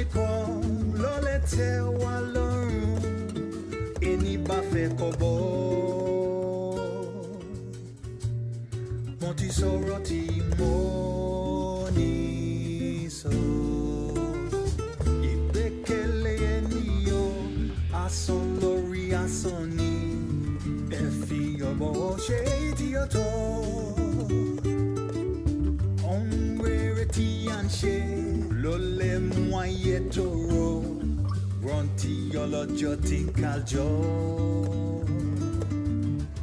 nìkan ló lè tẹ́ wa lọ́rùn ẹni bá fẹ́ kó bọ́. Mo ti sọ̀rọ̀ tí mo ní sọ. Ìgbẹ́kẹ̀lé ènìyàn asán lórí asán ni. Ẹ fi ọ̀bọ̀ ṣe tí ó tọ́. Ohun rere tí à ń ṣe ló lè mú ayé tòrò. Rántí ọlọ́jọ́ tí ń kájọ.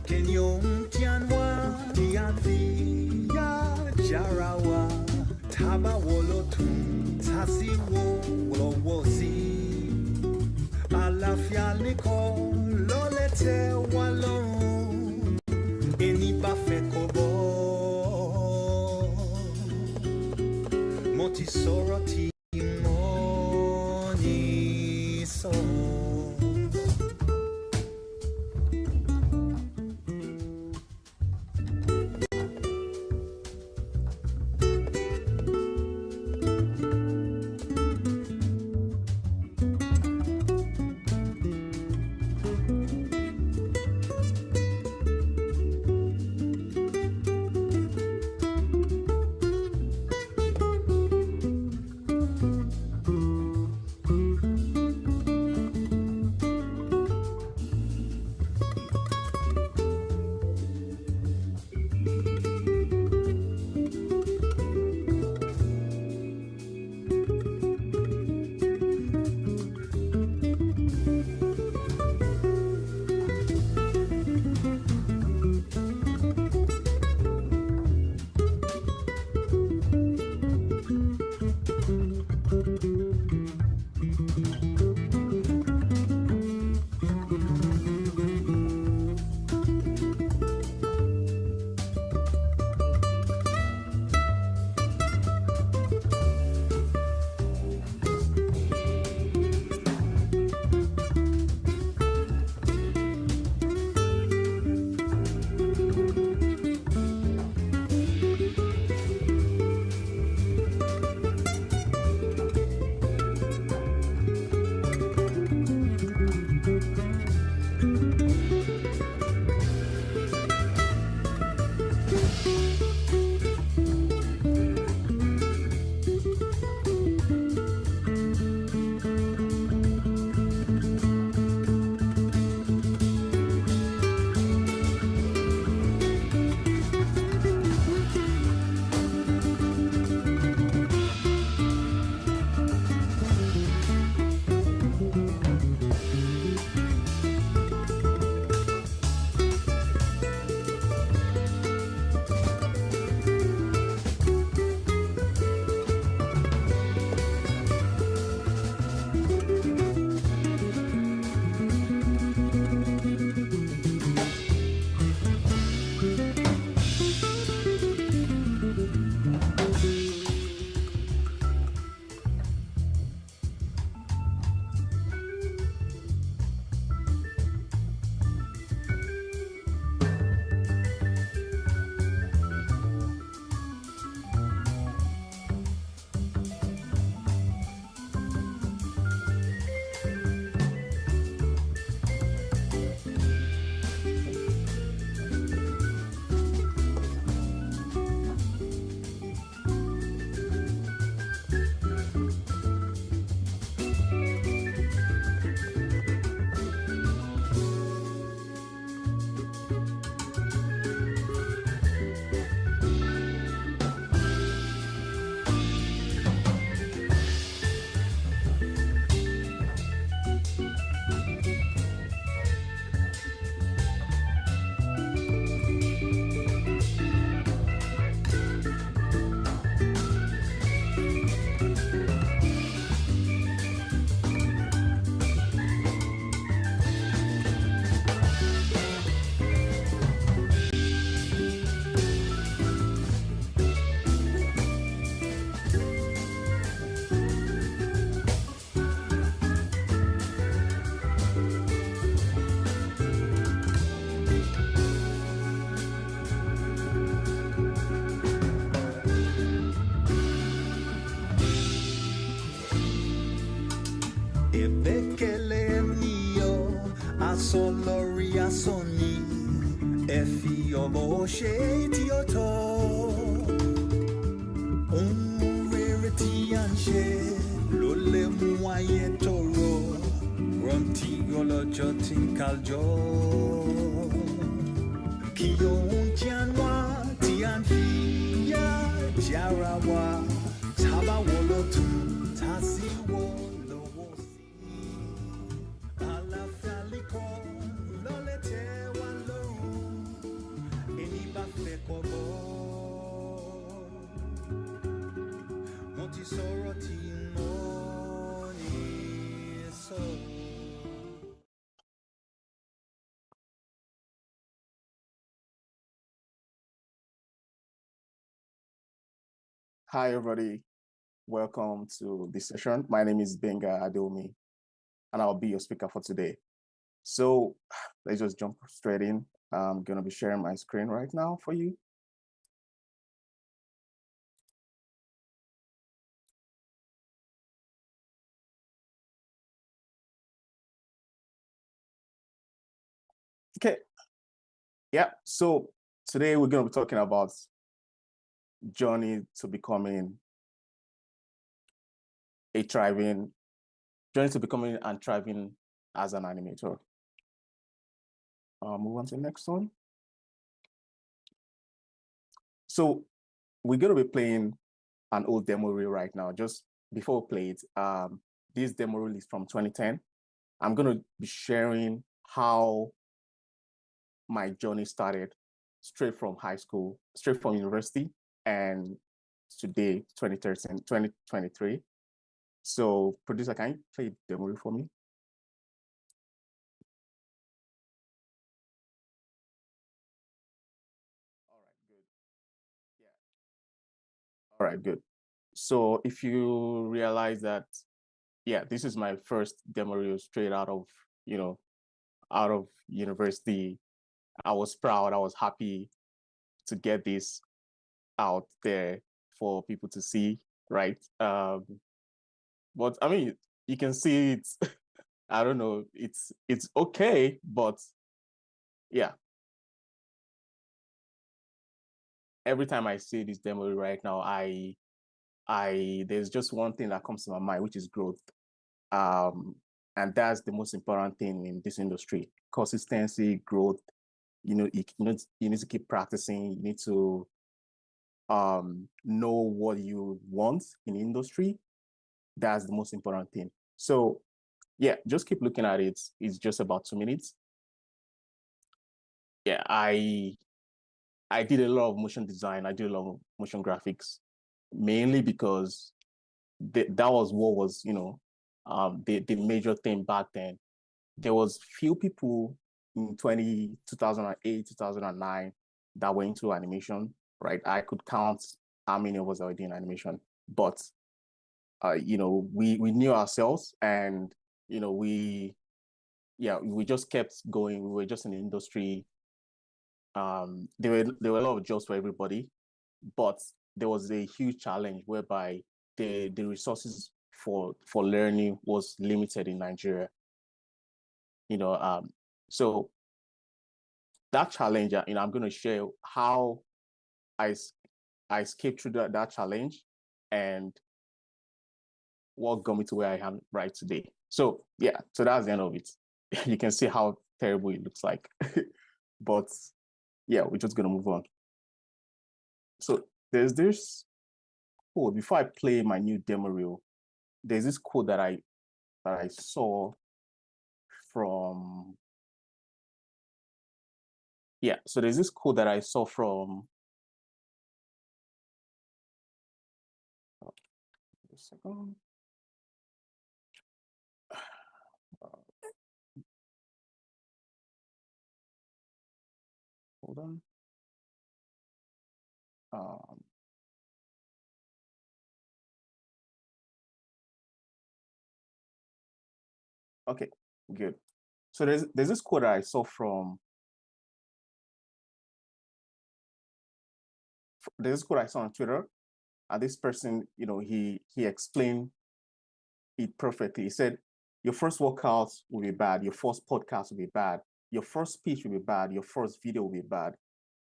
Kí ni ohun tí à ń wá tí à ń fi yá jára wa? Tábà wo ló tún tá sí wo lọ́wọ́ sí? Àlàáfíà nìkan ló lè tẹ́ wa lọ́rùn ẹni bá fẹ́ kó bọ́. Mo ti sọ̀rọ̀ tí mo ní sọ. Ebekele mio, asolori asoni, efi obo sheti oto, rarity and share, lole muaye toro, ronti yolo jotin kaljo, kiyon tianwa, tianfi ya jarawa, taba wolo tu, tasi wolo wosi, ala faliko, lole te walo, eni ba fe kobo, monti soro ti moni so. Hi, everybody. Welcome to this session. My name is Benga Adomi, and I'll be your speaker for today. So let's just jump straight in. I'm going to be sharing my screen right now for you. Okay. Yeah. So today we're going to be talking about journey to becoming and thriving as an animator. Move on to the next one. So we're going to be playing an old demo reel right now. Just before we play it, this demo reel is from 2010. I'm going to be sharing how my journey started straight from high school, straight from university, and today, 2013, 2023. So producer, can you play the demo reel for me? All right, good. Yeah. All right, good. So if you realize that, yeah, this is my first demo reel straight out of, out of university. I was proud, I was happy to get this out there for people to see, right? But I mean, you can see it's, I don't know, it's okay, but yeah. Every time I see this demo right now, there's just one thing that comes to my mind, which is growth. And that's the most important thing in this industry: consistency, growth. You need to keep practicing. You need to know what you want in the industry. That's the most important thing. So yeah, just keep looking at it. It's just about 2 minutes. Yeah, I did a lot of motion design. I did a lot of motion graphics, mainly because that was what was, the major thing back then. There was few people in 2008, 2009 that were into animation, right? I could count how many of us are doing animation, but we knew ourselves, and we just kept going. We were just in the industry. There were a lot of jobs for everybody, but there was a huge challenge whereby the resources for learning was limited in Nigeria. So that challenge, I'm going to share how I escaped through that challenge and what got me to where I am right today. So yeah, so that's the end of it. You can see how terrible it looks like, but yeah, we're just going to move on. So there's this code. Before I play my new demo reel, there's this code that I saw from, yeah, so there's this code that I saw from, a second. Hold on. Okay, good. So there's this quote I saw from, there's this quote I saw on Twitter, and this person, he explained it perfectly. He said, Your first workout will be bad. Your first podcast will be bad. Your first speech will be bad. Your first video will be bad.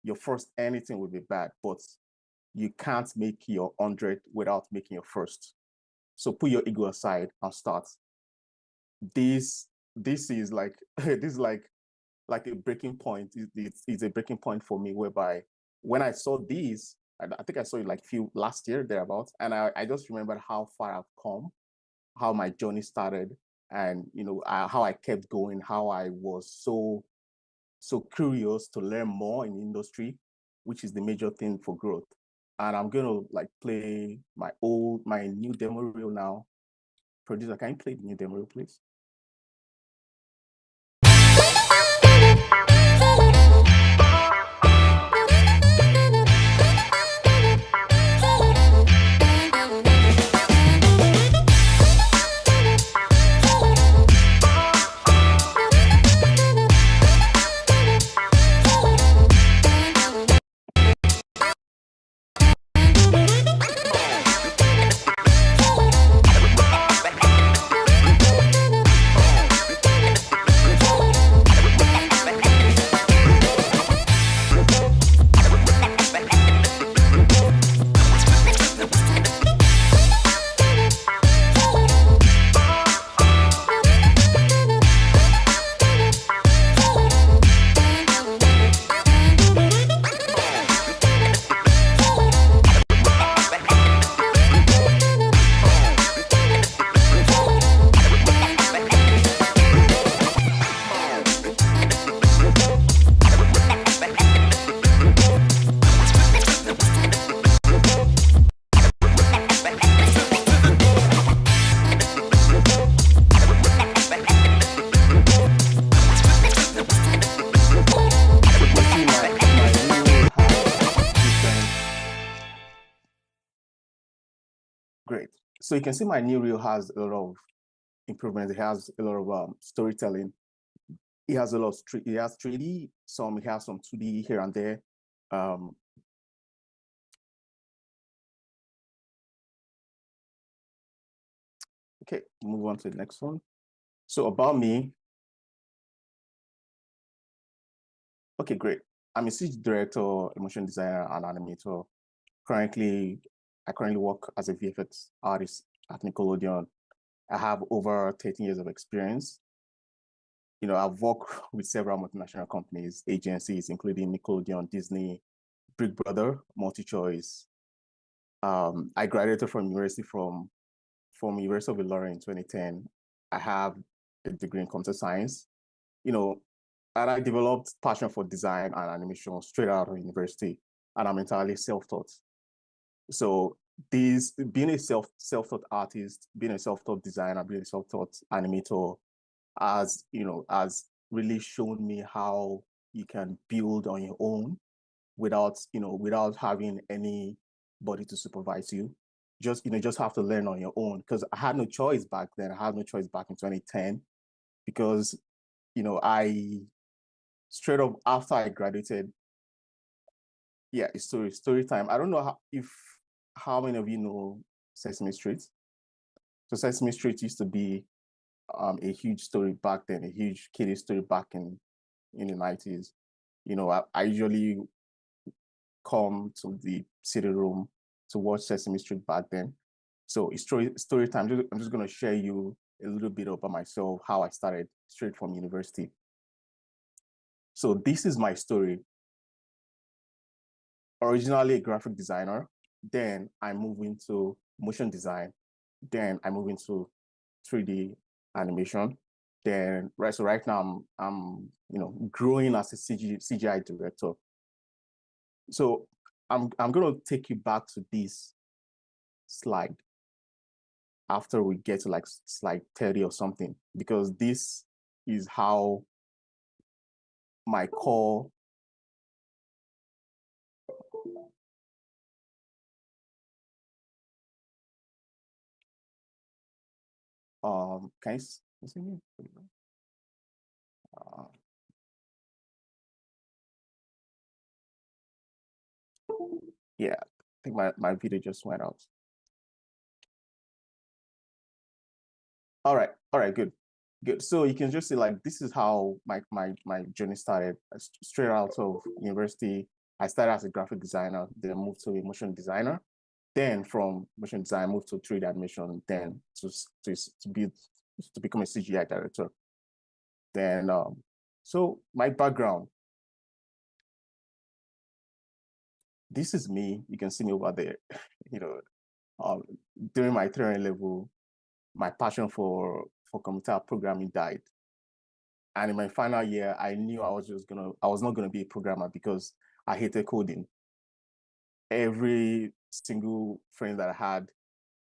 Your first anything will be bad. But you can't make your 100 without making your first. So put your ego aside and start. This is like this is like a breaking point. It's a breaking point for me, whereby when I saw these, I think I saw it like last year thereabouts, and I just remembered how far I've come, how my journey started, and how I kept going, how I was so curious to learn more in the industry, which is the major thing for growth. And I'm gonna like play my new demo reel now. Producer, can you play the new demo reel, please? Great. So you can see my new reel has a lot of improvements. It has a lot of storytelling. It has a lot of it has 3D, it has some 2D here and there. Okay, move on to the next one. So about me. Okay, great. I'm a CG director, motion designer, and animator. I currently work as a VFX artist at Nickelodeon. I have over 13 years of experience. I've worked with several multinational companies, agencies, including Nickelodeon, Disney, Big Brother, MultiChoice. I graduated from University of Ilorin in 2010. I have a degree in computer science. And I developed passion for design and animation straight out of university, and I'm entirely self-taught. So being a self-taught artist, being a self-taught designer, being a self-taught animator, has really shown me how you can build on your own without having anybody to supervise you. Just have to learn on your own, because I had no choice back then. I had no choice back in 2010, because I straight up after I graduated. Yeah, it's story time. I don't know how many of you know Sesame Street. So Sesame Street used to be a huge story back then, a huge kiddie story back in the 90s. I usually come to the city room to watch Sesame Street back then. So it's story time. I'm just going to share you a little bit about myself, how I started straight from university. So this is my story. Originally a graphic designer, then I moved into motion design, then I moved into 3D animation. Then right now I'm growing as a CGI director. So I'm going to take you back to this slide after we get to like slide 30 or something, because this is how my core can you see me? Yeah, I think my video just went out. All right, good. Good. So you can just see like this is how my journey started. Straight out of university, I started as a graphic designer, then moved to a motion designer. Then from motion design, I moved to 3D animation, then to become a CGI director. Then so my background, this is me. You can see me over there. You know, um, during my training level, my passion for computer programming died. And in my final year, I knew I was not gonna be a programmer because I hated coding. Every single friend that I had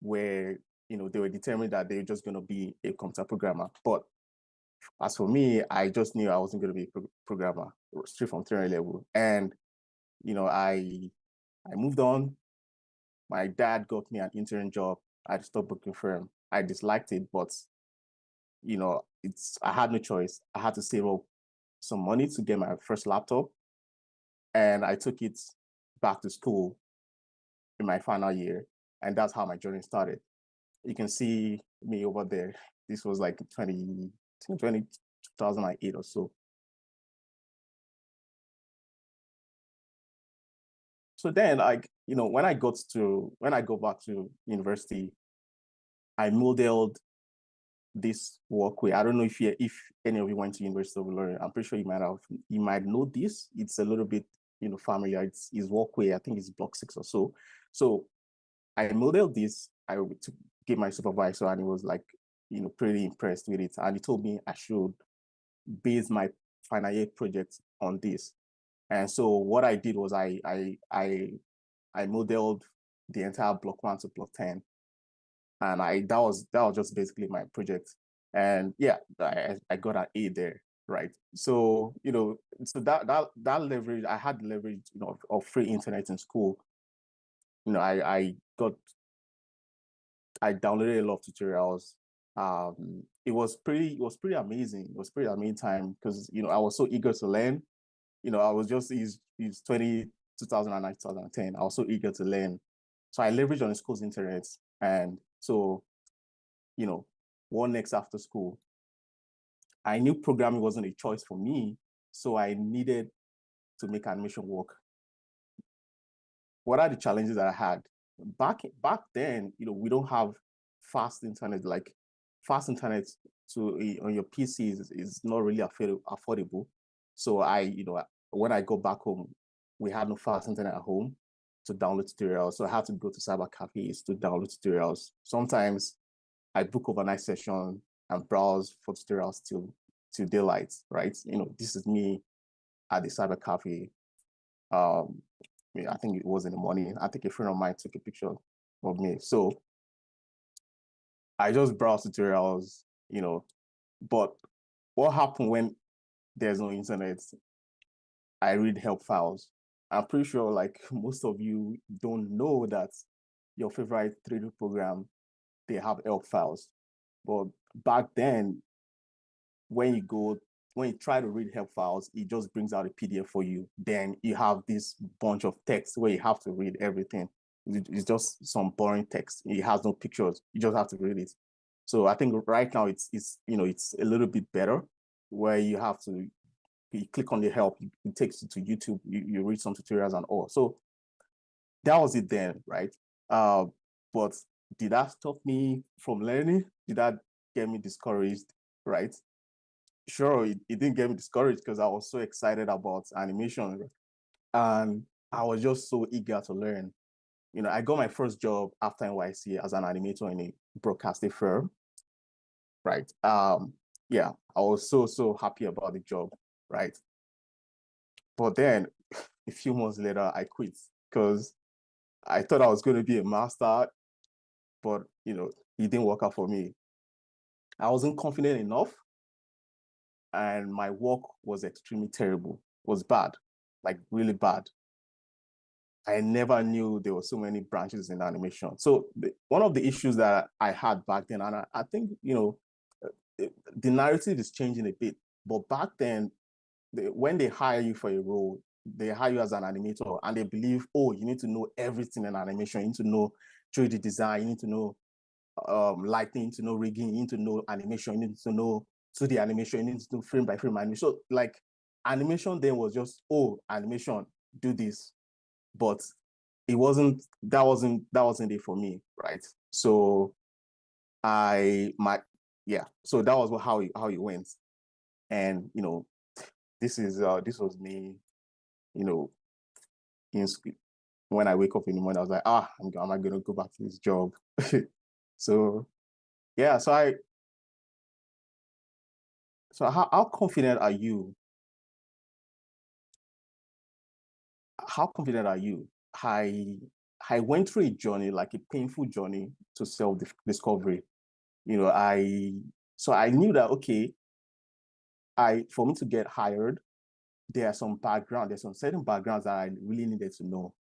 were, they were determined that they were just gonna be a computer programmer. But as for me, I just knew I wasn't gonna be a programmer straight from theory level. And I moved on. My dad got me an intern job at a stockbroking firm. I disliked it, but I had no choice. I had to save up some money to get my first laptop, and I took it back to school in my final year, and that's how my journey started. You can see me over there. This was like 2008 or so. So then, when I go back to university, I modeled this walkway. I don't know if any of you went to University of Ilorin. I'm pretty sure you might know this. It's a little bit familiar. It's walkway. I think it's block 6 or so. So I modeled this. I gave my supervisor, and he was like pretty impressed with it. And he told me I should base my final year project on this. And so what I did was I modeled the entire block 1 to block 10, and that was just basically my project. And yeah, I got an A there, right? So so that leverage, I had leverage of free internet in school. I downloaded a lot of tutorials. It was pretty amazing. It was pretty amazing time because I was so eager to learn. I was just it's 2009, 2010. I was so eager to learn. So I leveraged on the school's internet. And so, one next after school, I knew programming wasn't a choice for me. So I needed to make animation work. What are the challenges that I had? Back then, we don't have fast internet. Like fast internet on your PC is not really affordable. So when I go back home, we had no fast internet at home to download tutorials. So I had to go to cyber cafes to download tutorials. Sometimes I book overnight session and browse for tutorials till daylight, right? This is me at the cyber cafe. I think it was in the morning. I think a friend of mine took a picture of me. So I just browse tutorials, but what happened when there's no internet? I read help files. I'm pretty sure like most of you don't know that your favorite 3D program, they have help files. But back then, when you try to read help files, it just brings out a PDF for you. Then you have this bunch of text where you have to read everything. It's just some boring text. It has no pictures. You just have to read it. So I think right now it's a little bit better, where you click on the help, it takes you to YouTube, you read some tutorials and all. So that was it then, right? But did that stop me from learning? Did that get me discouraged, right? Sure, it didn't get me discouraged because I was so excited about animation, and I was just so eager to learn. I got my first job after NYC as an animator in a broadcasting firm, right? Yeah, I was so happy about the job, right? But then a few months later, I quit because I thought I was going to be a master, but it didn't work out for me. I wasn't confident enough, and my work was extremely terrible. It was bad, like really bad. I never knew there were so many branches in animation. So one of the issues that I had back then, and I think the narrative is changing a bit, but back then, when they hire you for a role, they hire you as an animator, and they believe, oh, you need to know everything in animation. You need to know 3D design. You need to know lighting, you need to know rigging, you need to know animation, you need to know 2D animation, you need to do frame by frame animation. So like animation then was just, oh, animation, do this. But it wasn't, that wasn't it for me, right? So so that was how it went. And this was me, in school. When I wake up in the morning, I was like, am I gonna go back to this job? So yeah, so how confident are you? How confident are you? I went through a journey, like a painful journey to self-discovery. So I knew that, okay, for me to get hired, there's some certain backgrounds that I really needed to know.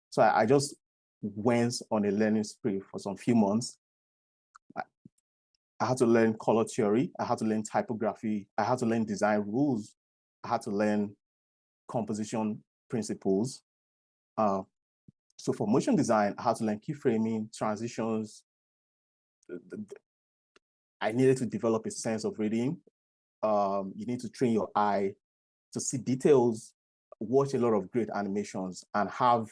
So I just went on a learning spree for some few months. I had to learn color theory. I had to learn typography. I had to learn design rules. I had to learn composition principles. So for motion design, I had to learn keyframing, transitions. I needed to develop a sense of reading. You need to train your eye to see details, watch a lot of great animations, and have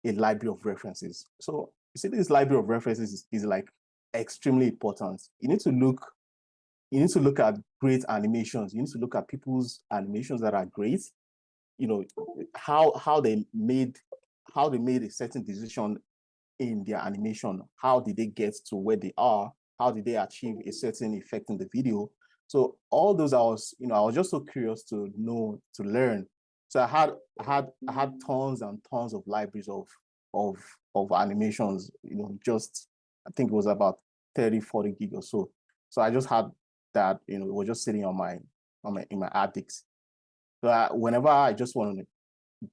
a library of references. So you see, this library of references is like extremely important. You need to look at great animations. You need to look at people's animations that are great. How they made a certain decision in their animation. How did they get to where they are? How did they achieve a certain effect in the video? So all those I was just so curious to know, to learn. So I had tons and tons of libraries of animations, just I think it was about 30, 40 gig or so. So I just had that, it was just sitting in my hard disks. So whenever I just wanted to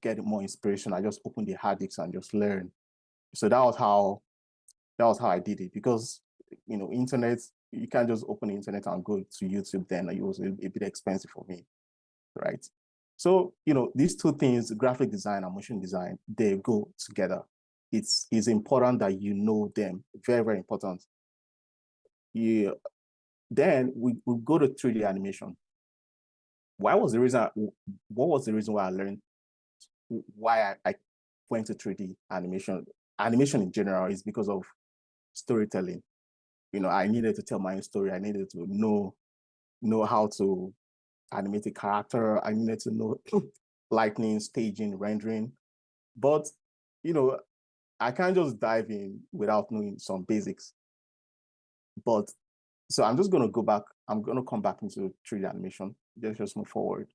get more inspiration, I just open the hard disks and just learn. So that was how I did it, because internet, you can't just open the internet and go to YouTube. Then it was a bit expensive for me, right? So these two things, graphic design and motion design, they go together. It's important that you know them. Very, very important. Yeah. Then we go to 3D animation. What was the reason why I learned, why I went to 3D animation? Animation in general is because of storytelling. I needed to tell my own story. I needed to know how to animate a character. I needed to know lighting, staging, rendering. But I can't just dive in without knowing some basics. But so I'm just gonna go back. I'm gonna come back into 3D animation. Let's just move forward.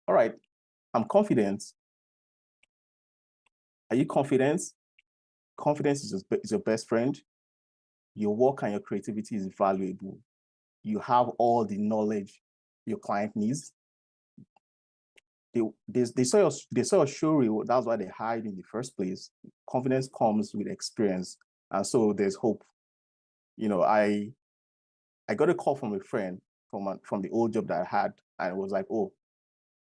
All right, I'm confident. Are you confident? Confidence is your best friend. Your work and your creativity is valuable. You have all the knowledge your client needs. They saw your show reel. That's why they hired in the first place. Confidence comes with experience, and so there's hope. I got a call from a friend from the old job that I had, and it was like, oh,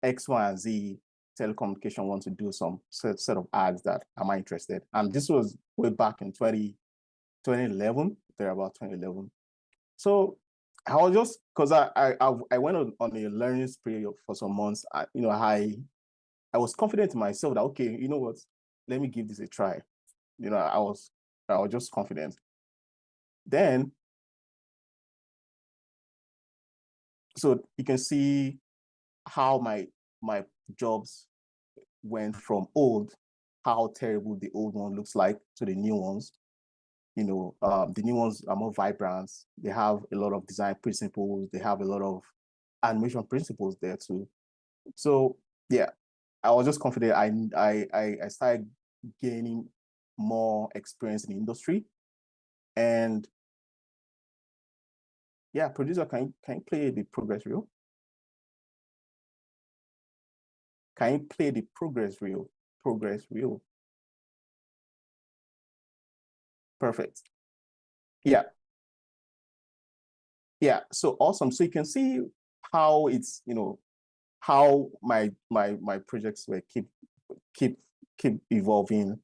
X, Y, and Z telecommunication wants to do some set of ads that am I interested? And this was way back in 2011, there about 2011. So I was just, because I went on a learning spree for some months. I was confident in myself that, okay, you know what, let me give this a try. I was just confident. Then, so you can see how my jobs went from how terrible the old one looks like, to the new ones. The new ones are more vibrant. They have a lot of design principles. They have a lot of animation principles there too. So yeah, I was just confident. I started gaining more experience in the industry, and yeah, producer, can you play the progress reel? Can you play the progress reel? Progress reel. Perfect. Yeah. Yeah. So awesome. So you can see how it's, how my projects were keep evolving.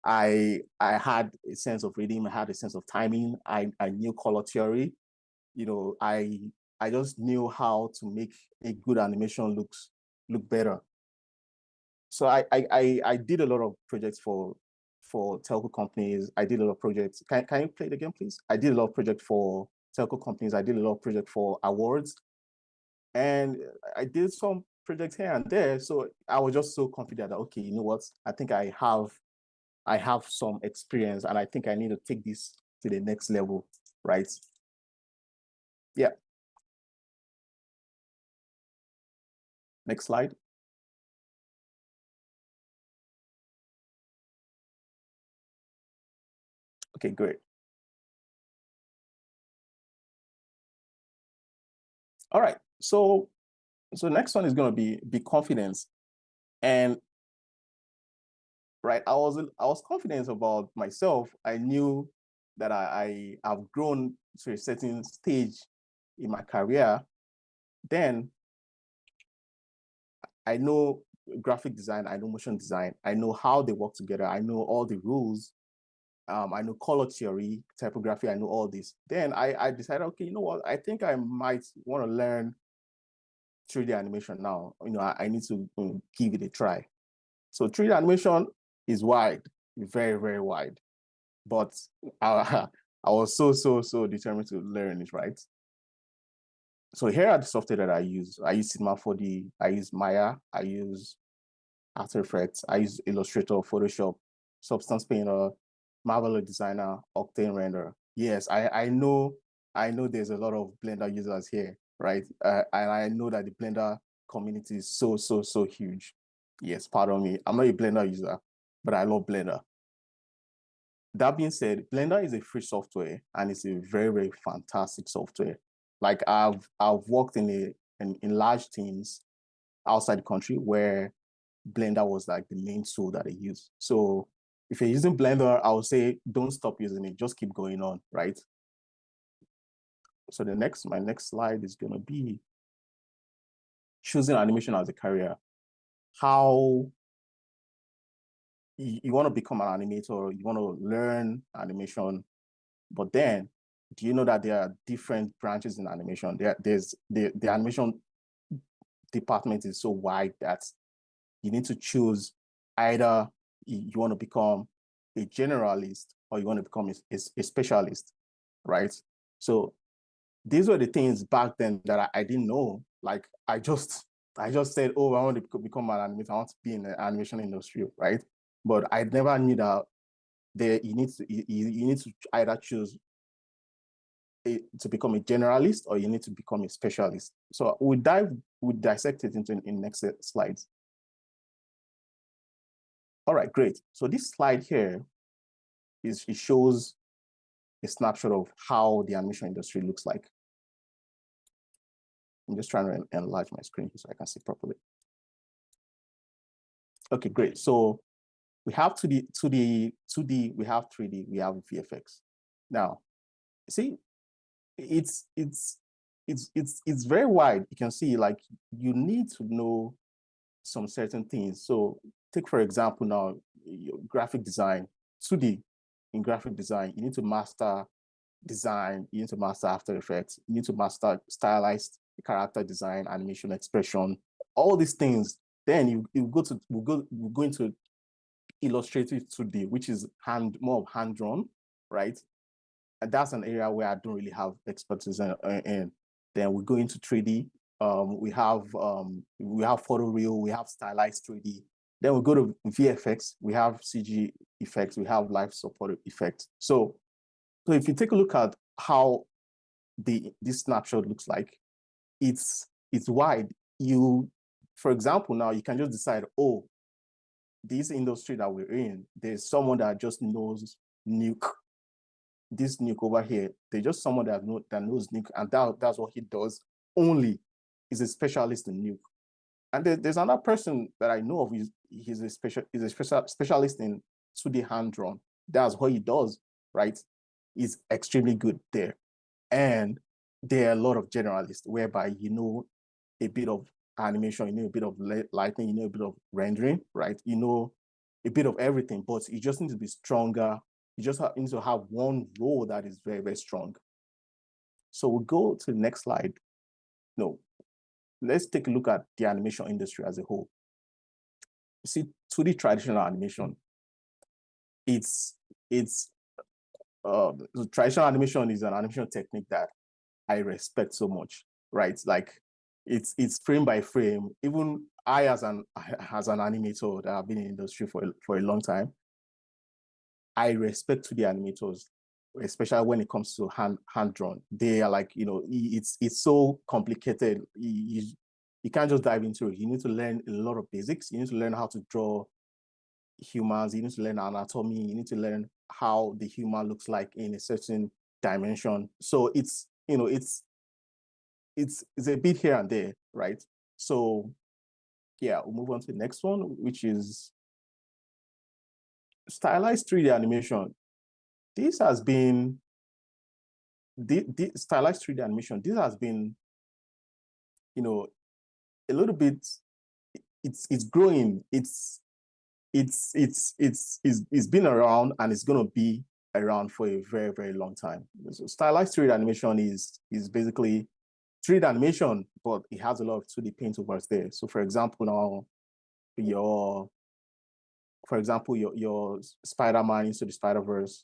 I had a sense of rhythm, I had a sense of timing, I knew color theory, I just knew how to make a good animation look better. So I did a lot of projects for telco companies. I did a lot of projects. Can you play it again, please? I did a lot of projects for telco companies. I did a lot of projects for awards, and I did some projects here and there. So I was just so confident that, okay, you know what? I think I have some experience, and I think I need to take this to the next level, right? Yeah. Next slide. Okay, great. All right. So next one is going to be confidence. And right, I was confident about myself. I knew that I have grown to a certain stage in my career. Then I know graphic design, I know motion design, I know how they work together, I know all the rules, I know color theory, typography, I know all this. Then I decided, okay, you know what, I think I might want to learn 3D animation now. I need to give it a try. So 3D animation is wide, very, very wide. But I was so determined to learn it, right? So here are the software that I use. I use Cinema 4D, I use Maya, I use After Effects, I use Illustrator, Photoshop, Substance Painter, Marvelous Designer, Octane Render. Yes, I know there's a lot of Blender users here, right? And I know that the Blender community is so huge. Yes, pardon me. I'm not a Blender user, but I love Blender. That being said, Blender is a free software and it's a very, very fantastic software. Like I've worked in large teams outside the country where Blender was like the main tool that I use. So if you're using Blender, I would say don't stop using it, just keep going on, right? So my next slide is gonna be choosing animation as a career. How you want to become an animator, you want to learn animation, but then do you know that there are different branches in animation? There's the animation department is so wide that you need to choose either you want to become a generalist or you want to become a specialist, right? So these were the things back then that I didn't know. Like I just said, oh, I want to become an animator. I want to be in the animation industry, right? But I never knew that you need to either choose to become a generalist or you need to become a specialist. So we dissect it in next slides. All right, great. So this slide here it shows a snapshot of how the animation industry looks like. I'm just trying to enlarge my screen so I can see properly. Okay, great. So we have 2D, we have 3D, we have VFX. Now, see, it's very wide. You can see, like, you need to know some certain things. So take, for example, now, graphic design, 2D in graphic design, you need to master design, you need to master After Effects, you need to master stylized character design, animation, expression, all these things. Then we'll go into Illustrative 2D, which is more of hand-drawn, right? And that's an area where I don't really have expertise in. Then we go into 3D. We have photoreal, we have stylized 3D. Then we go to VFX, we have CG effects, we have live support effects. So if you take a look at how this snapshot looks like, it's wide. For example, now you can just decide, oh, this industry that we're in, there's someone that just knows Nuke. This Nuke over here, there's just someone that knows Nuke, and that's what he does only. Is a specialist in Nuke. And there's another person that I know of. He's a specialist in 2D hand drawn. That's what he does, right? He's extremely good there. And there are a lot of generalists whereby you know a bit of animation, you know a bit of lighting, you know a bit of rendering, right? You know a bit of everything, but you just need to be stronger. You just need to have one role that is very, very strong. So we'll go to the next slide. No, let's take a look at the animation industry as a whole. You see, 2D traditional animation, traditional animation is an animation technique that I respect so much, right? Like it's frame by frame. Even I, as an animator that have been in the industry for a long time, I respect 2D animators, especially when it comes to hand drawn. They are like, it's so complicated. You can't just dive into it. You need to learn a lot of basics. You need to learn how to draw humans. You need to learn anatomy. You need to learn how the human looks like in a certain dimension. So it's a bit here and there, right? So yeah, we'll move on to the next one, which is stylized 3D animation. This has been the stylized 3D animation. This has been, a little bit. It's growing. It's been around, and it's going to be around for a very, very long time. So stylized 3D animation is basically 3D animation, but it has a lot of 2D paintovers there. So for example, now your Spider-Man Into the Spider-Verse.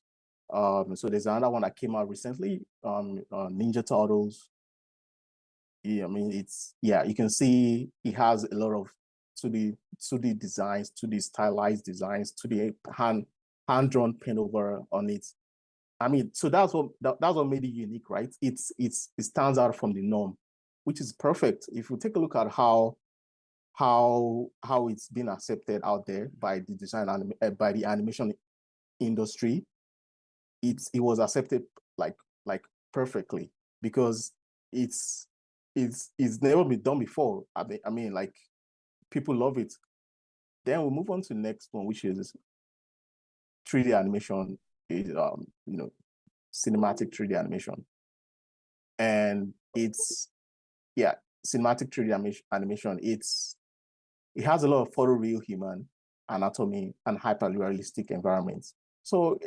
So there's another one that came out recently, Ninja Turtles. Yeah, I mean, you can see it has a lot of 2D designs, 2D stylized designs, 2D hand-drawn paint over on it. I mean, so that's what made it unique, right? It stands out from the norm, which is perfect. If you take a look at how it's been accepted out there by the by the animation industry, it was accepted like perfectly, because it's never been done before. I mean, like, people love it. Then we'll move on to the next one, which is 3D animation, is cinematic 3D animation. And cinematic 3D animation, it has a lot of photoreal human anatomy and hyper-realistic environments. So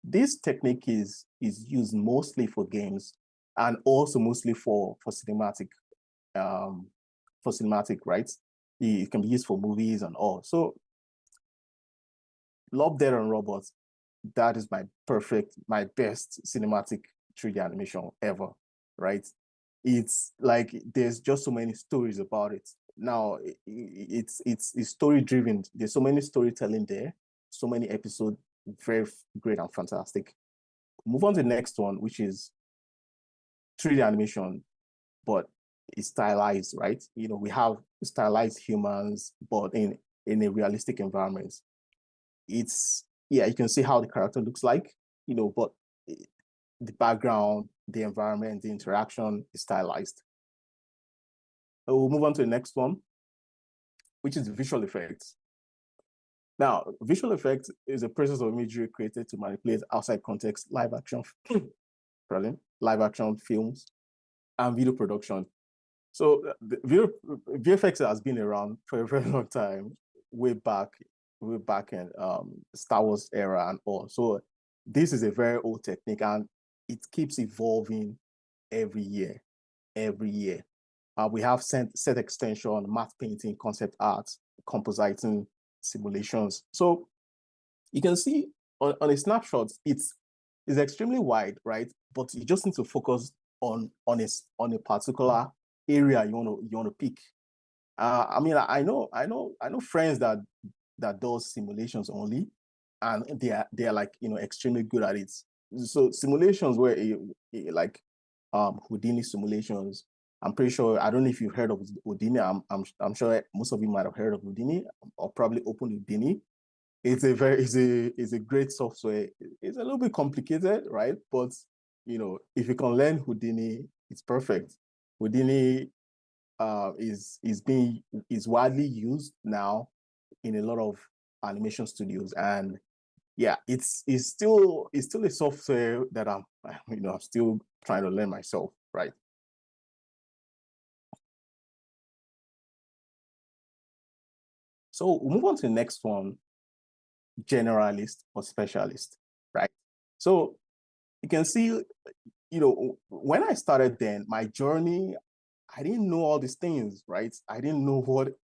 this technique is used mostly for games, and also mostly for cinematic, right? It can be used for movies and all. So Love, Death and Robots, that is my best cinematic 3D animation ever, right? It's like there's just so many stories about it. Now it's story driven. There's so many storytelling there, so many episodes, very great and fantastic. Move on to the next one, which is 3D animation, but it's stylized, right? We have stylized humans, but in a realistic environment. You can see how the character looks like, but the background, the environment, the interaction is stylized. We'll move on to the next one, which is visual effects. Now, visual effects is a process of imagery created to manipulate outside context live action films and video production. So the VFX has been around for a very long time, way back in Star Wars era and all. So this is a very old technique, and it keeps evolving every year. We have set extension, matte painting, concept art, compositing, simulations. So you can see on a snapshot, it's extremely wide, right? But you just need to focus on a particular area you want to pick. I mean, I know friends that does simulations only, and they are like extremely good at it. So simulations were like Houdini simulations. I'm pretty sure, I don't know if you've heard of Houdini. I'm sure most of you might have heard of Houdini, or probably Open Houdini. It's a great software. It's a little bit complicated, right? But if you can learn Houdini, it's perfect. Houdini is widely used now in a lot of animation studios, and yeah, it's still a software that I'm still trying to learn myself, right? So we'll move on to the next one, generalist or specialist, right? So you can see, when I started then, my journey, I didn't know all these things, right? I didn't know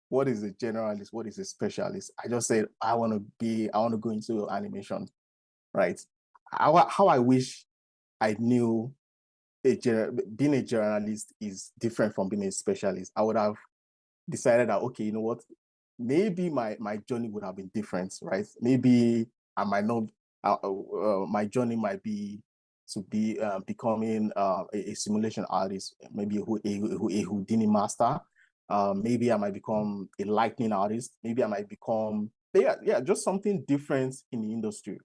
what is a generalist, what is a specialist. I just said, I want to go into animation, right? How I wish I knew being a journalist is different from being a specialist. I would have decided that, okay, you know what, maybe my journey would have been different, right? Maybe I might not, my journey might be to be becoming a simulation artist, maybe a Houdini master. Maybe I might become a lightning artist. Maybe I might become, just something different in the industry.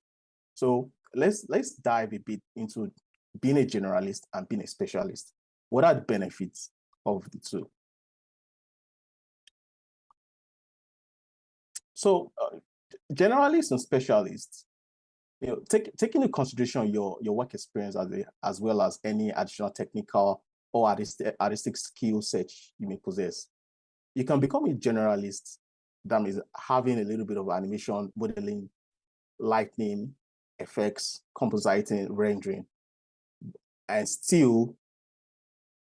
So let's dive a bit into being a generalist and being a specialist. What are the benefits of the two? So generalists and specialists, taking into consideration your work experience as well as any additional technical or artistic skill set you may possess, you can become a generalist. That means having a little bit of animation, modeling, lighting, effects, compositing, rendering. And still,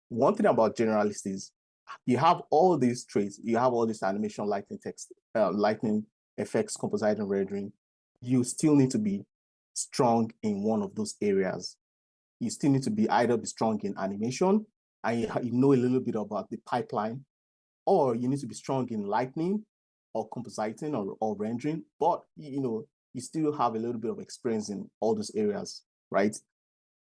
one thing about generalists is you have all these traits, you have all this animation, lighting, text, lighting, effects, compositing, rendering. You still need to be strong in one of those areas. You still need to be strong in animation, and you know a little bit about the pipeline, or you need to be strong in lighting or compositing or rendering, but you still have a little bit of experience in all those areas, right?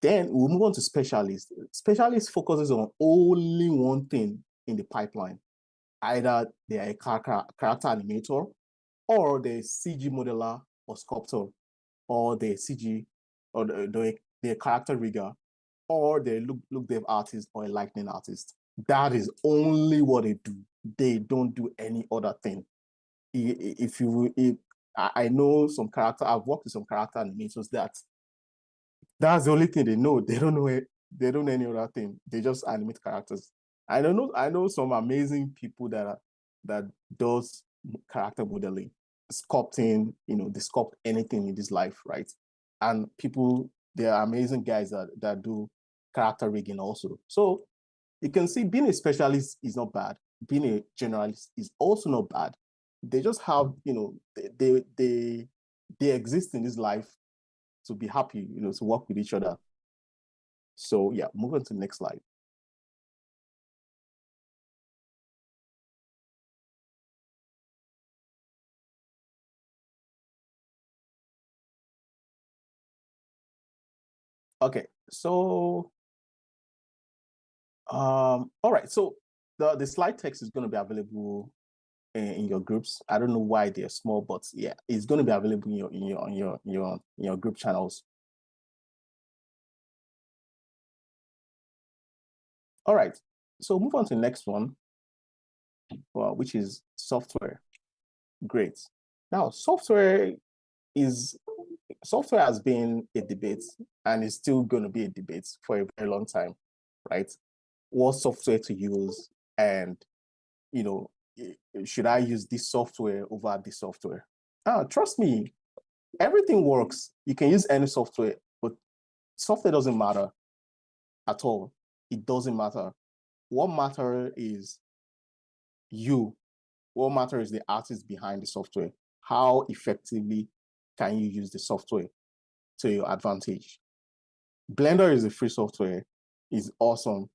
Then we'll move on to specialists. Specialists focuses on only one thing in the pipeline. Either they are a character animator, or they're a CG modeler or sculptor, or they're CG, or they're a character rigger, or they're look dev artist or a lightning artist. That is only what they do. They don't do any other thing. I know some character, I've worked with some character animators that's the only thing they know. They don't know it. They don't know any other thing. They just animate characters. I know some amazing people that does character modeling, sculpting. They sculpt anything in this life, right? And people, there are amazing guys that do character rigging also. So you can see being a specialist is not bad. Being a generalist is also not bad. They just have, they exist in this life to be happy, to work with each other. So yeah, move on to the next slide. Okay, so all right, so the slide text is going to be available in your groups. I don't know why they're small, but yeah, it's going to be available in your group channels. All right, so move on to the next one, which is software. Great. Now, software has been a debate and is still going to be a debate for a very long time, right? What software to use, and should I use this software over this software? Trust me, everything works. You can use any software, but software doesn't matter at all. It doesn't matter. What matters is you. What matters is the artist behind the software. How effectively can you use the software to your advantage? Blender is a free software. It's awesome.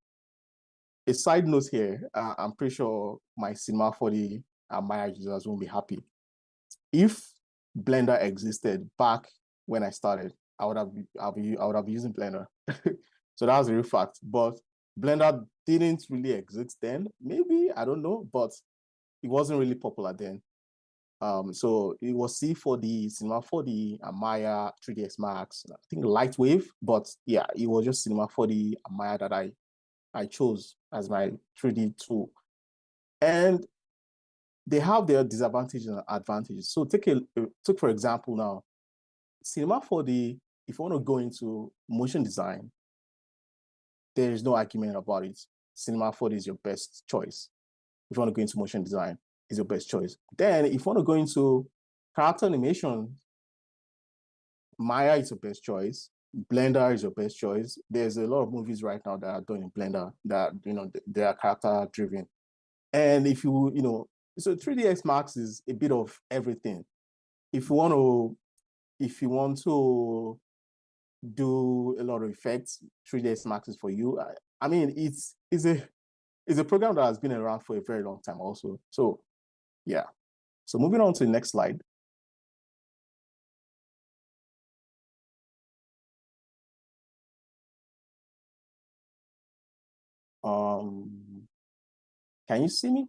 A side note here, I'm pretty sure my Cinema 4D and Maya users won't be happy. If Blender existed back when I started, I would have been using Blender. So that's a real fact. But Blender didn't really exist then. Maybe, I don't know, but it wasn't really popular then. So it was C4D, Cinema 4D, and Maya, 3ds Max, I think Lightwave, but yeah, it was just Cinema 4D and Maya that I chose as my 3D tool. And they have their disadvantages and advantages. So take for example now, Cinema 4D, if you want to go into motion design, there is no argument about it. Cinema 4D is your best choice. If you want to go into motion design, is your best choice. Then if you want to go into character animation, Maya is your best choice. Blender is your best choice. There's a lot of movies right now that are done in Blender that, they are character driven. And if so 3ds Max is a bit of everything. If you want to do a lot of effects, 3ds Max is for you. I mean, it's a program that has been around for a very long time also. So yeah. So moving on to the next slide. Can you see me?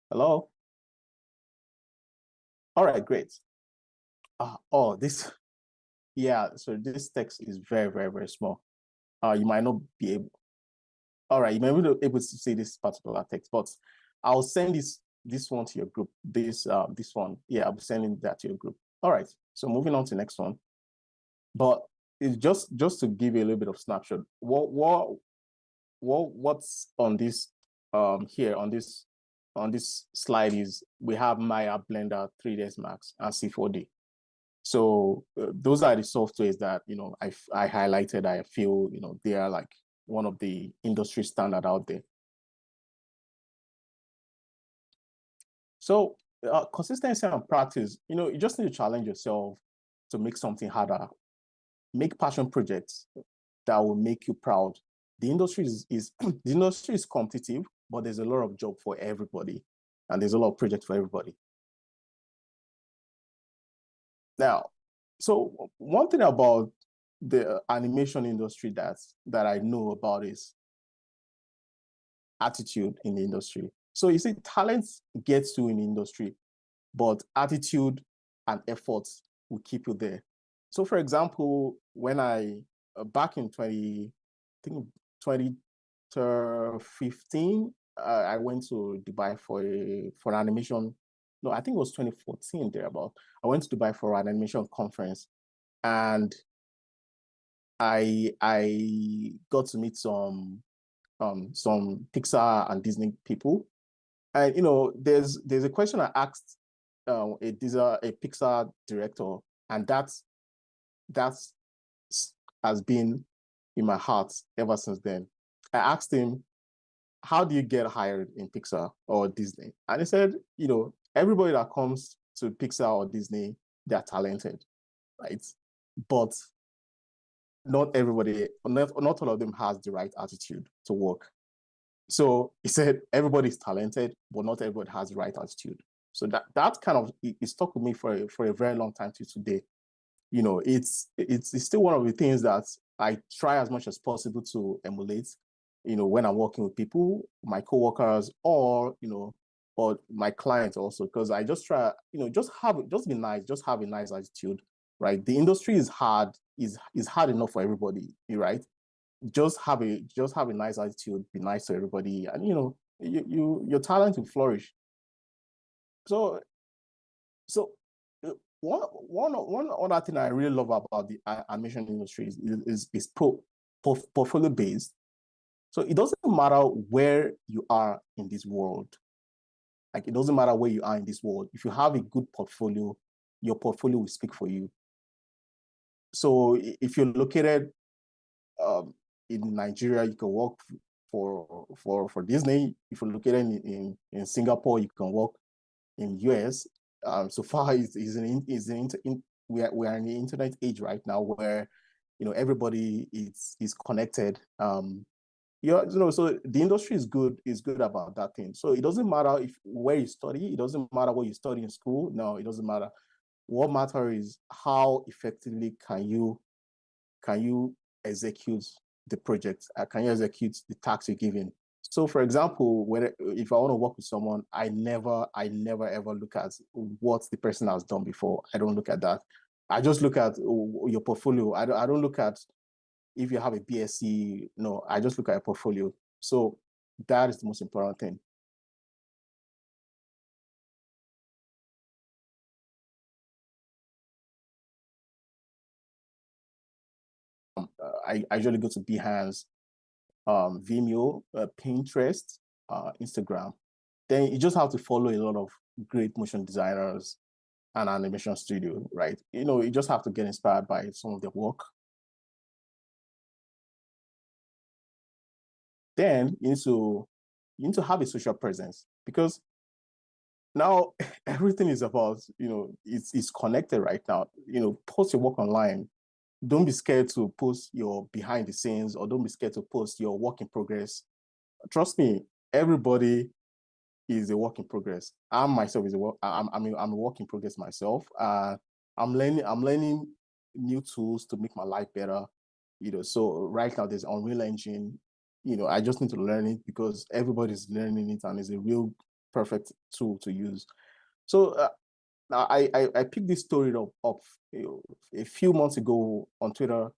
Hello? All right, great. Yeah, so this text is very, very, very small. You might not be able, all right, you might not be able to see this particular text, but I'll send this one to your group. This one, yeah, I'll be sending that to your group. All right, so moving on to the next one. But it's just to give you a little bit of snapshot. What's on this here on this slide is we have Maya, Blender, 3ds Max, and C4D. So those are the softwares that I highlighted. I feel they are like one of the industry standard out there. So consistency and practice. You just need to challenge yourself to make something harder. Make passion projects that will make you proud. The industry is the industry is competitive, but there's a lot of job for everybody, and there's a lot of projects for everybody. Now, so one thing about the animation industry that I know about is attitude in the industry. So you see, talent gets you in the industry, but attitude and effort will keep you there. So for example, when back in 2015, I went to Dubai for an animation. No, I think it was 2014 thereabout. I went to Dubai for an animation conference, and I got to meet some Pixar and Disney people. And there's a question I asked a Pixar director, and that's has been in my heart ever since then. I asked him, how do you get hired in Pixar or Disney? And he said, everybody that comes to Pixar or Disney, they're talented, right? But not everybody, not all of them has the right attitude to work. So he said, everybody's talented, but not everybody has the right attitude. So that kind of, it stuck with me for a very long time to today. It's still one of the things that I try as much as possible to emulate, when I'm working with people, my coworkers, or my clients also, because I just try, just be nice, just have a nice attitude, right? The industry is hard, is hard enough for everybody, right? Just have a nice attitude, be nice to everybody, and your talent will flourish. So one other thing I really love about the animation industry is portfolio based. So it doesn't matter where you are in this world. Like, it doesn't matter where you are in this world. If you have a good portfolio, your portfolio will speak for you. So if you're located in Nigeria, you can work for Disney. If you're located in Singapore, you can work in US. So far, we are in the internet age right now, where everybody is connected. So the industry is good about that thing. So it doesn't matter where you study. It doesn't matter what you study in school. No, it doesn't matter. What matters is how effectively can you execute the project? Can you execute the task you're given? So, for example, if I want to work with someone, I never ever look at what the person has done before. I don't look at that. I just look at your portfolio. I don't look at if you have a BSc. No, I just look at a portfolio. So that is the most important thing. I usually go to Behance, Vimeo, Pinterest, Instagram. Then you just have to follow a lot of great motion designers, an animation studio, right? You just have to get inspired by some of their work. Then you need to have a social presence, because now everything is about, it's connected right now. Post your work online. Don't be scared to post your behind the scenes, or don't be scared to post your work in progress. Trust me, everybody is a work in progress. I myself is a work. I'm a work in progress myself. I'm learning new tools to make my life better. So right now there's Unreal Engine. I just need to learn it because everybody's learning it, and it's a real perfect tool to use. So I picked this story up a few months ago on Twitter.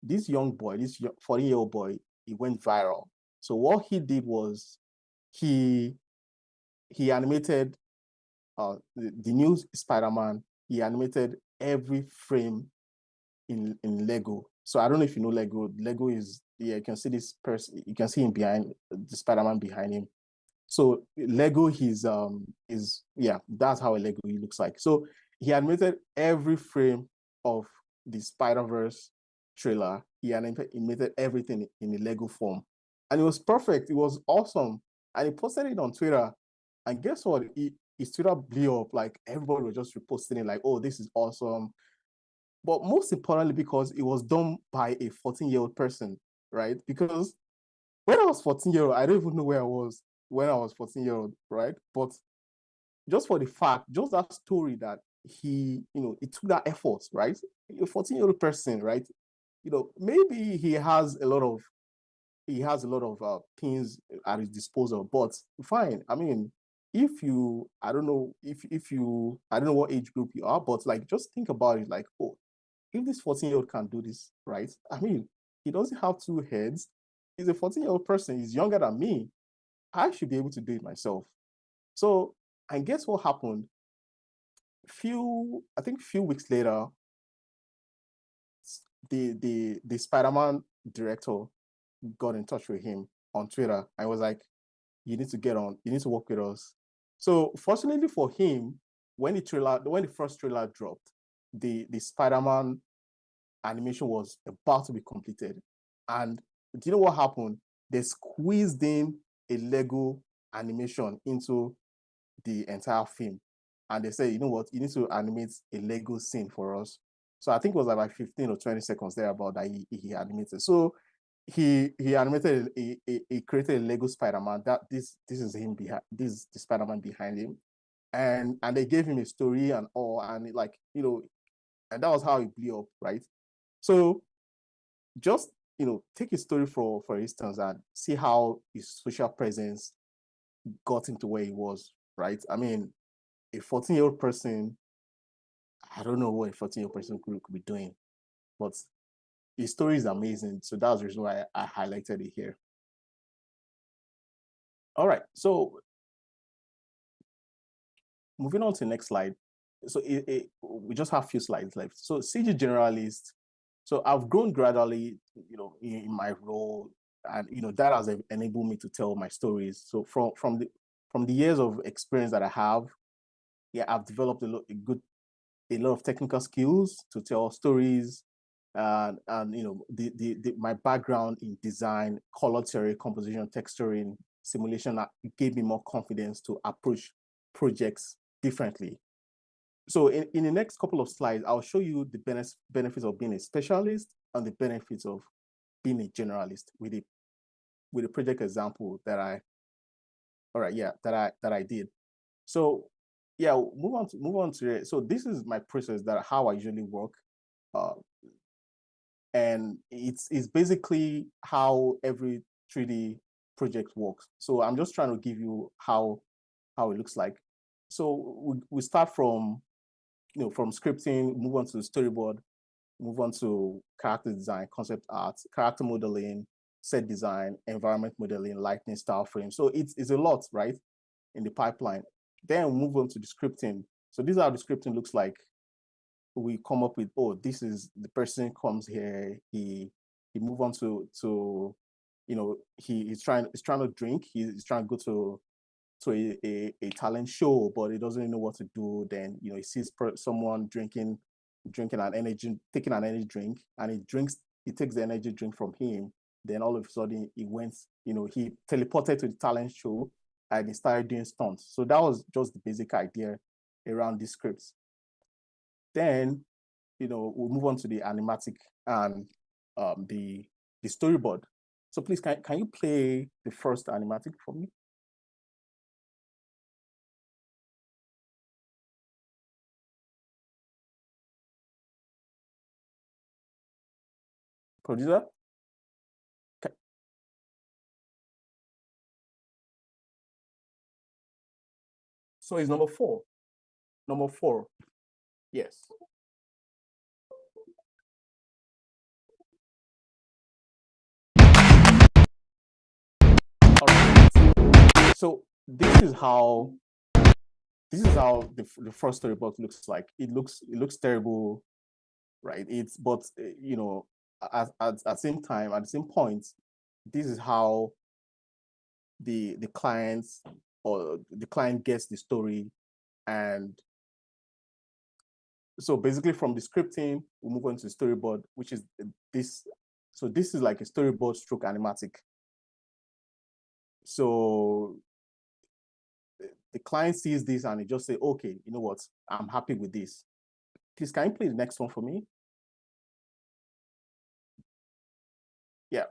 This young boy, this 40-year-old boy, he went viral. So what he did was he animated the new Spider-Man. He animated every frame in Lego. So I don't know if you know Lego. Lego is, yeah, you can see this person, you can see him behind the Spider-Man behind him. So Lego, that's how a Lego looks like. So he animated every frame of the Spider-Verse trailer. He animated everything in a Lego form. And it was perfect. It was awesome. And he posted it on Twitter. And guess what? His Twitter blew up. Like, everybody was just reposting it, like, oh, this is awesome. But most importantly, because it was done by a 14-year-old person, right? Because when I was 14-year-old, I don't even know where I was when I was 14-year-old, right? But just for the fact, just that story that it took that effort, right? A 14-year-old person, right? Maybe he has a lot of things at his disposal, but fine. I mean, I don't know I don't know what age group you are, but like, just think about it, like, oh, if this 14-year-old can do this, right? I mean, he doesn't have two heads. He's a 14-year-old person. He's younger than me. I should be able to do it myself. So, and guess what happened? I think a few weeks later, the Spider-Man director got in touch with him on Twitter. I was like, you need to get on, you need to work with us. So fortunately for him, when the first trailer dropped, the Spider-Man animation was about to be completed. And do you know what happened? They squeezed in a Lego animation into the entire film. And they said, you know what, you need to animate a Lego scene for us. So I think it was like 15 or 20 seconds there about that he animated. So he animated he created a Lego Spider-Man. That this is him behind, this is the Spider-Man behind him. And they gave him a story and all, and and that was how it blew up, right? So just take a story for instance, and see how his social presence got him to where he was, right? I mean, a 14-year-old person, I don't know what a 14-year-old person could be doing, but his story is amazing. So that's the reason why I highlighted it here. All right, so moving on to the next slide. So we just have a few slides left. So CG generalist. So I've grown gradually, in my role, and that has enabled me to tell my stories. So from the years of experience that I have, yeah, I've developed a lot of technical skills to tell stories, and my background in design, color theory, composition, texturing, simulation gave me more confidence to approach projects differently. So in the next couple of slides, I'll show you the benefits of being a specialist and the benefits of being a generalist with a project example that I did. So yeah, move on to it. So this is my process, that how I usually work. And it's basically how every 3D project works. So I'm just trying to give you how it looks like. So we start from from scripting, move on to the storyboard, move on to character design, concept art, character modeling, set design, environment modeling, lighting, style frame. So it's a lot, right, in the pipeline. Then we move on to the scripting. So this is how the scripting looks like. We come up with, oh, this is the person comes here, he move on to he's trying to drink, he's trying to go a talent show, but he doesn't know what to do. Then he sees someone taking an energy drink, and he takes the energy drink from him. Then all of a sudden he went, he teleported to the talent show and he started doing stunts. So that was just the basic idea around these scripts. Then we'll move on to the animatic and the storyboard. So please, can you play the first animatic for me? Producer? So it's number 4. Number 4. Yes. All right. So this is how the first storyboard looks like. It looks terrible, right? But at the same time, at the same point, this is how the client gets the story. And so basically from the scripting, we move on to the storyboard, which is this. So this is like a storyboard stroke animatic. So the client sees this and he just say, okay, you know what, I'm happy with this. Please, can you play the next one for me? Yeah.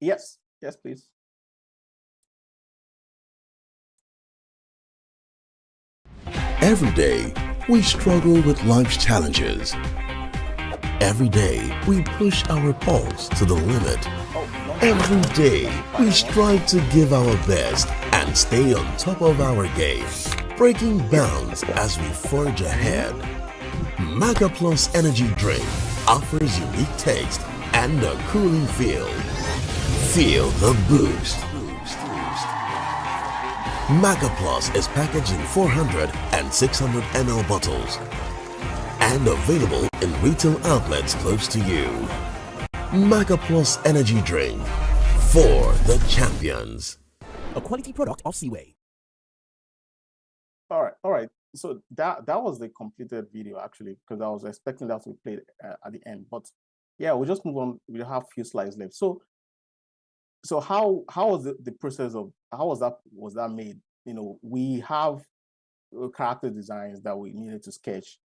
Yes, please. Every day, we struggle with life's challenges. Every day, we push our pulse to the limit. Every day, we strive to give our best and stay on top of our game, breaking bounds as we forge ahead. Maga Plus Energy Drink offers unique taste and a cooling feel. Feel the boost. Maga Plus is packaged in 400 and 600 ml bottles and available in retail outlets close to you. Maga Plus Energy Drink for the champions. A quality product of Seaway. All right. So that was the completed video, actually, because I was expecting that to be played at the end. But yeah, we'll just move on. We have a few slides left. So how was the process of how was that made? We have character designs that we needed to sketch.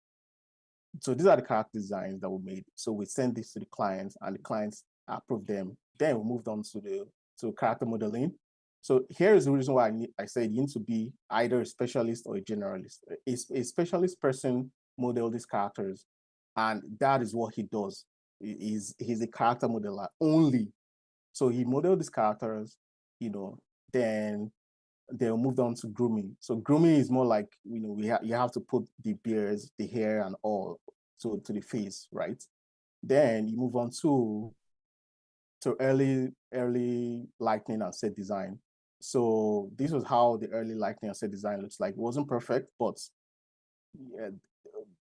So these are the character designs that we made. So we send this to the clients, and the clients approve them. Then we moved on to character modeling. So here is the reason why I said you need to be either a specialist or a generalist. A specialist person model these characters, and that is what he does. He's a character modeler only. So he modeled these characters, then they moved on to grooming. So grooming is more like, you have to put the beards, the hair, and all to the face, right? Then you move on to early lighting and set design. So this was how the early lighting and set design looks like. It wasn't perfect, but yeah,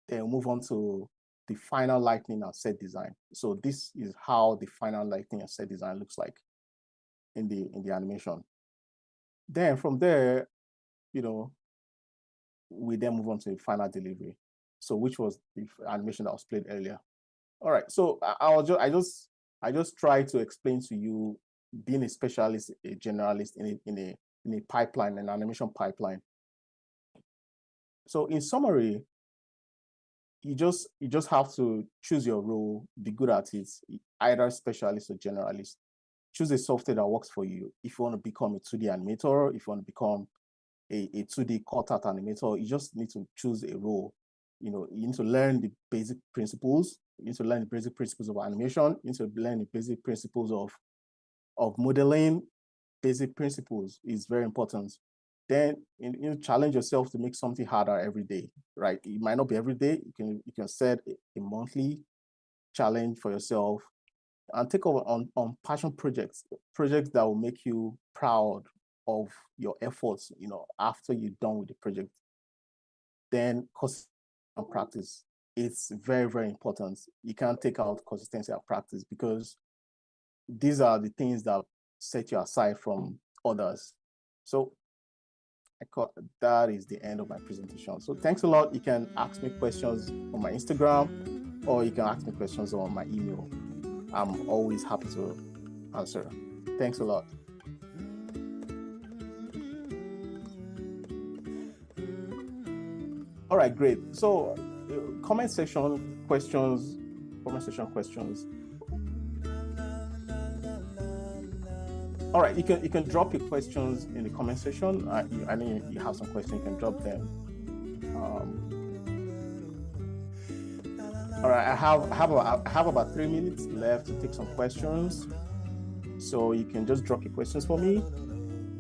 then move on to the final lighting and set design. So this is how the final lighting and set design looks like in the animation. Then from there, we then move on to the final delivery. So which was the animation that was played earlier. All right. So I just try to explain to you being a specialist, a generalist in a pipeline, an animation pipeline. So in summary, you just have to choose your role, be good at it, either specialist or generalist. Choose a software that works for you. If you want to become a 2D animator, if you want to become a 2D cutout animator, you just need to choose a role. You need to learn the basic principles. You need to learn the basic principles of animation. You need to learn the basic principles of modeling. Basic principles is very important. Then challenge yourself to make something harder every day, right? It might not be every day. You can set a monthly challenge for yourself and take over on passion projects that will make you proud of your efforts, after you're done with the project. Then consistent practice. it's very, very important. You can't take out consistency and practice, because these are the things that set you aside from others. So that is the end of my presentation. So thanks a lot. You can ask me questions on my Instagram, or you can ask me questions on my email. I'm always happy to answer. Thanks a lot. All right, great. So comment section questions. All right, you can drop your questions in the comment section. I know you have some questions, you can drop them. All right, I have about 3 minutes left to take some questions. So you can just drop your questions for me,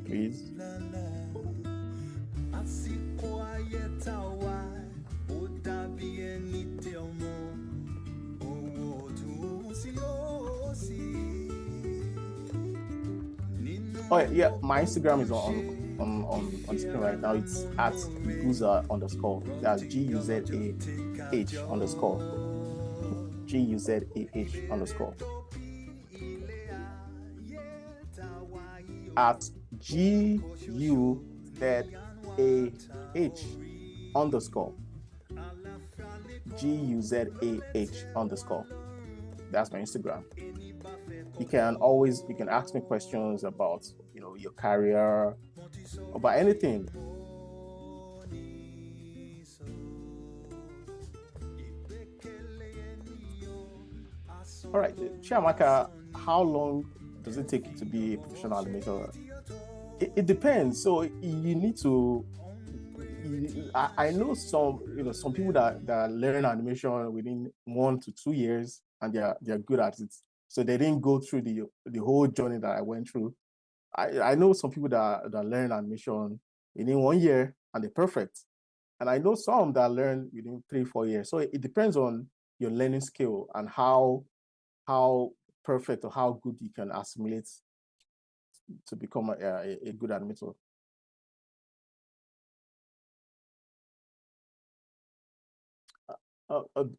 please. Oh yeah, my Instagram is on screen right now. It's at Guza_. That's GUZAH_. GUZAH_. At GUZAH_. GUZAH_. That's my Instagram. You can ask me questions about, your career, about anything. All right, Chiamaka, how long does it take you to be a professional animator? It depends. So you need to. I know some people that learn animation within 1 to 2 years, and they're good at it. So they didn't go through the whole journey that I went through. I know some people that learn animation within 1 year and they're perfect. And I know some that learn within 3-4 years. So it depends on your learning skill and how perfect or how good you can assimilate to become a good animator.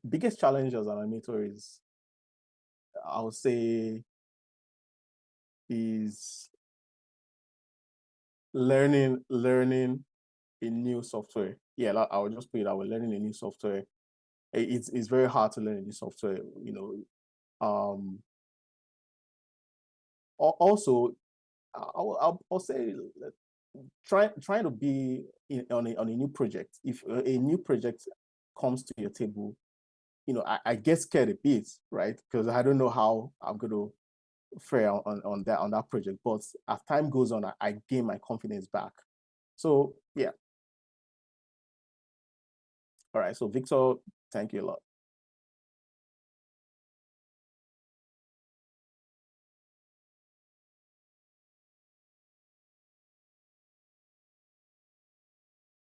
Biggest challenge as an animator is, I would say, is learning a new software. Yeah, I would just put it that way. Learning a new software. It's very hard to learn a new software. Also, I'll say, trying to be on a new project. If a new project comes to your table, I get scared a bit, right? Because I don't know how I'm going to fare on that project. But as time goes on, I gain my confidence back. So yeah. All right. So Victor, thank you a lot.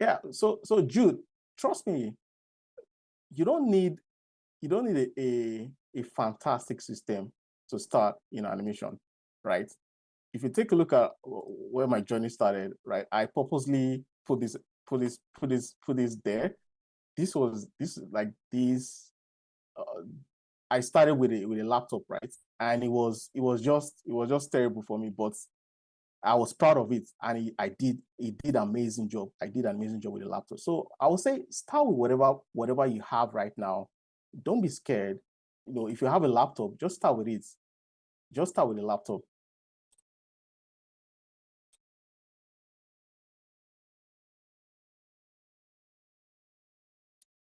Yeah. So Jude, trust me, you don't need a fantastic system to start in animation, right? If you take a look at where my journey started, right, I purposely put this there. This is like this. I started with a laptop, right, and it was just terrible for me, but I was proud of it, and it did an amazing job. I did an amazing job with the laptop. So I would say start with whatever you have right now. Don't be scared. If you have a laptop, just start with it. Just start with a laptop.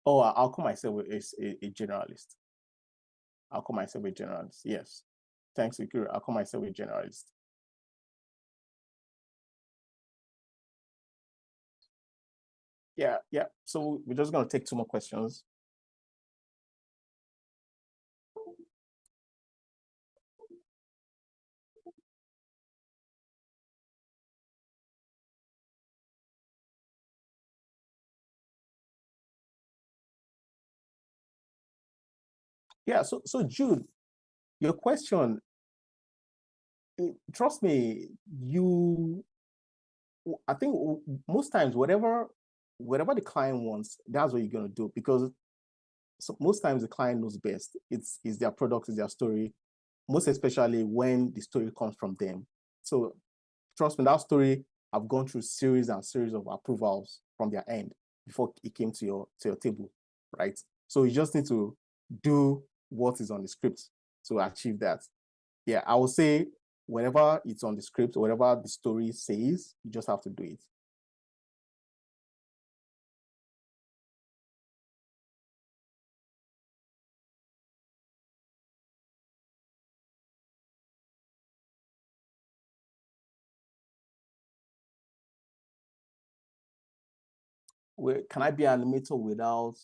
Oh, I'll call myself a generalist. I'll call myself a generalist. Yes. Thanks, Ikuru. I'll call myself a generalist. Yeah. So we're just going to take 2 more questions. Yeah. So Jude, your question, trust me, I think most times whatever the client wants, that's what you're going to do, because So most times the client knows best. It's their product, it's their story, most especially when the story comes from them. So trust me, that story, I've gone through series and series of approvals from their end before it came to your table, right? So you just need to do what is on the script to achieve that. Yeah, I would say whenever it's on the script, whatever the story says, you just have to do it. Can I be an animator without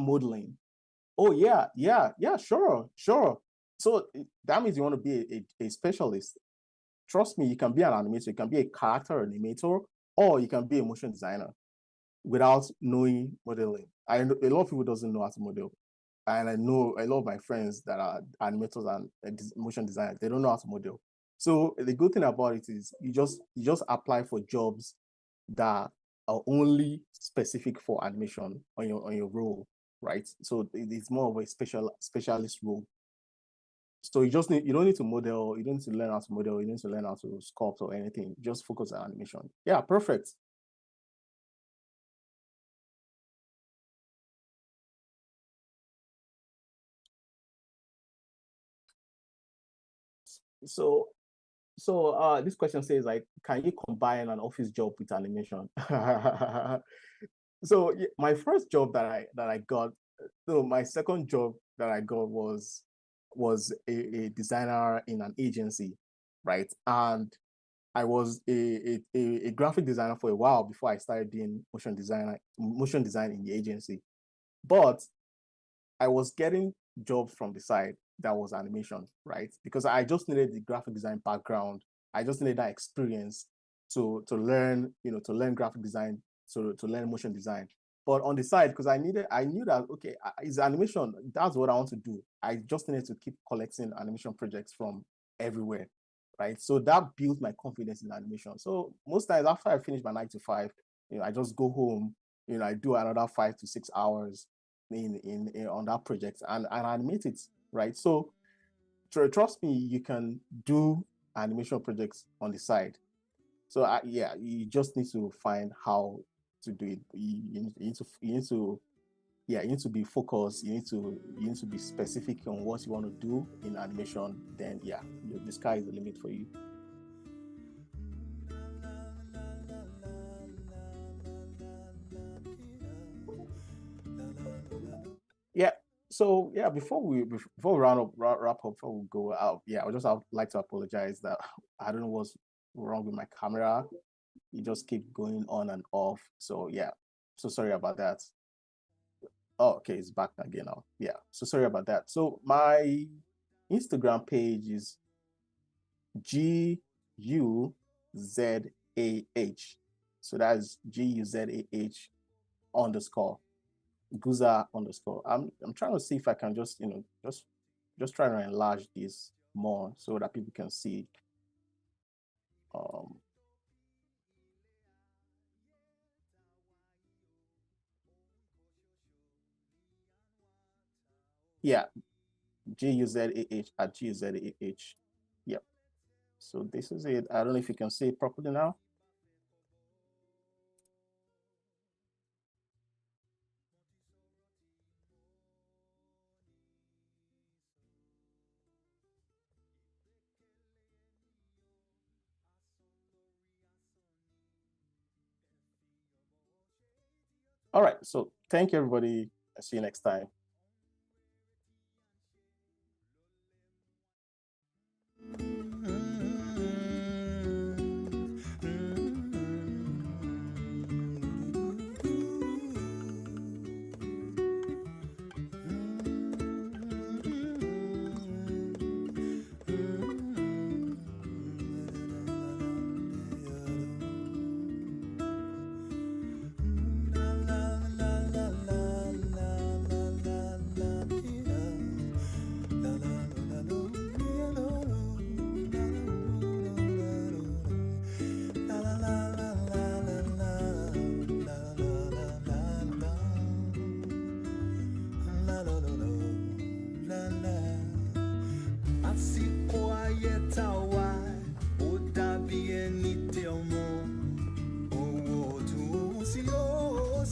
modeling? Oh yeah, sure. So that means you want to be a specialist. Trust me, you can be an animator, you can be a character animator, or you can be a motion designer without knowing modeling. I know a lot of people doesn't know how to model. And I know a lot of my friends that are animators and motion designers, they don't know how to model. So the good thing about it is you just apply for jobs that are only specific for animation on your role, right? So it's more of a specialist role. So you don't need to model, you don't need to learn how to model, you don't need to learn how to sculpt or anything. Just focus on animation. Yeah, perfect. So this question says, like, can you combine an office job with animation? So my first job that I got, no, my second job that I got was a designer in an agency, right? And I was a graphic designer for a while before I started doing motion design in the agency. But I was getting jobs from the side that was animation, right? Because I just needed the graphic design background. I just needed that experience to learn, to learn graphic design, to learn motion design. But on the side, because I knew that, okay, it's animation, that's what I want to do. I just needed to keep collecting animation projects from everywhere, right? So that built my confidence in animation. So most times after I finish my 9 to 5, I just go home, I do another 5 to 6 hours on that project and animate it, right? So trust me, you can do animation projects on the side. So yeah, you just need to find how to do it. You need to be focused. You need to be specific on what you want to do in animation. Then yeah, the sky is the limit for you. Yeah. So yeah, before we wrap up, before we go out, yeah, I would just like to apologize that I don't know what's wrong with my camera. It just keep going on and off. So yeah, so sorry about that. Oh, okay, it's back again now. Yeah, so sorry about that. So my Instagram page is GUZAH. So that's GUZAH _ Guza _ I'm trying to see if I can just just try to enlarge this more so that people can see. Yeah, GUZAH at GUZAH. Yep. So this is it. I don't know if you can see it properly now. All right. So thank you, everybody. I'll see you next time.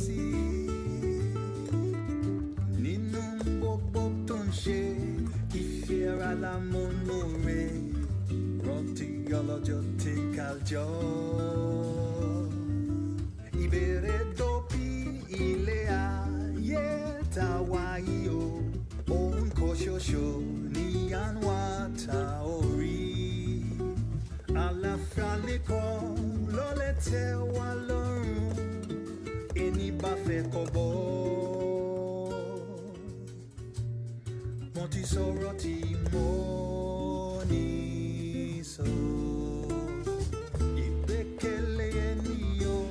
sí nínú gbogbo tó ń ṣe ìfẹ́ra lámúnú rẹ̀ rántí ọlọ́jọ́ tí ń kájọ. Ìbéèrè tó bí ilé ayé tá a wá yìí o ohun kan ṣoṣo ní àwa tá ò rí. Àlàáfíà nìkan ló lè tẹ́ wa lọ́rùn ẹni bá fẹ́ kọ́ bọ́. Mo ti sọ̀rọ̀ tí mo ní sọ. Ìgbẹ́kẹ̀lé ènìyàn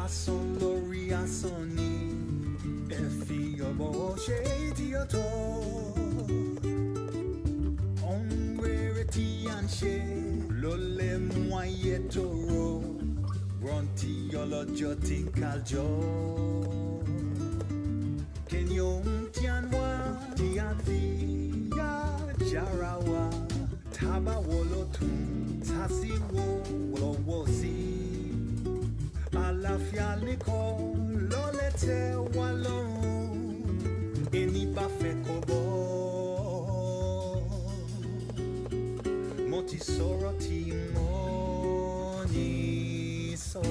asán lórí asán ni. Ẹ fi ọ̀bọ̀ ṣe ìdíyọ̀tọ̀. Ohun rere tí à ń ṣe ló lè mú ayé tòrò. Rántí ọlọ́jọ́ tí ń kájọ. Kí ohun tí à ń wá tí à ń fi yá jára wa. Tábà wo ló tún tá sí wo lọ́wọ́ sí. Àlàáfíà nìkan ló lè tẹ́ wa lọ́rùn ẹni bá fẹ́ kọ́ bọ́. Mo ti sọ̀rọ̀ tí mo ní sọ.